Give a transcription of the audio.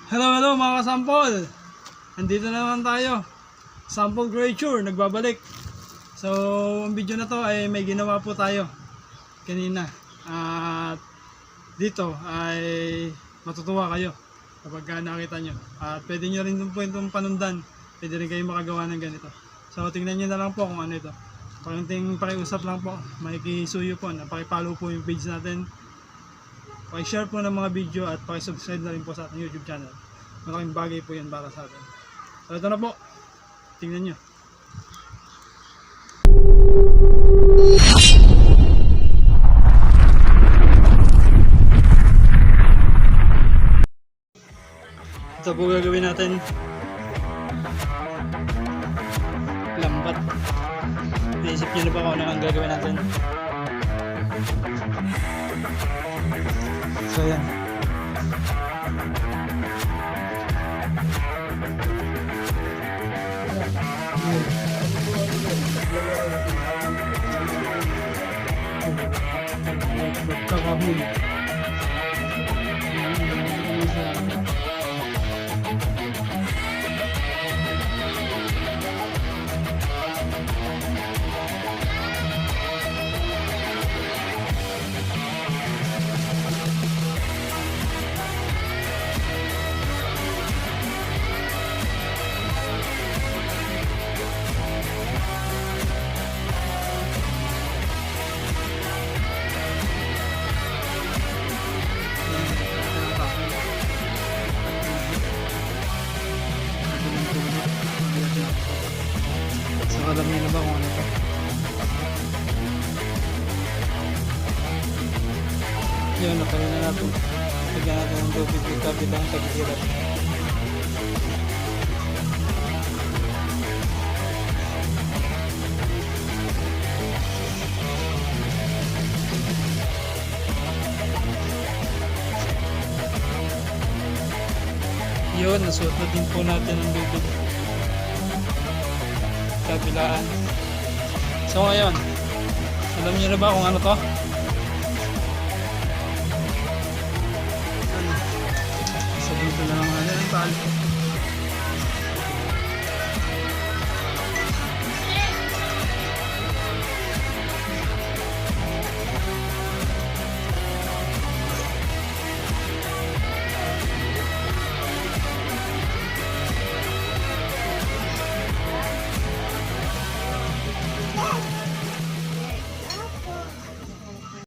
Hello mga kasampol! Andito na naman tayo. Sample creature, nagbabalik. So, ang video na to ay may ginawa po tayo kanina. At dito ay matutuwa kayo kapag nakita nyo. At pwede nyo rin po itong panundan. Pwede rin kayo makagawa ng ganito. So, tingnan nyo na lang po kung ano ito. Pakiusap lang po. Makikisuyo po. Pakipollow po yung page natin. Paki-share po ng mga video at paki-subscribe na rin po sa ating YouTube channel. Malaking bagay po yan para sa atin. So ito na po. Tingnan nyo. Ito po gagawin natin. Lambat. Naisip nyo na ba kung ano ang gagawin natin? So yan. Magkakabul. So alam niyo na ba kung ano ito? Yun, nakalina na natin. Lagyan natin ng tubig yung kabilang tagiliran. Yun, nasuot na din po natin ang tubig kabilaan. So ngayon, alam niyo na ba kung ano to?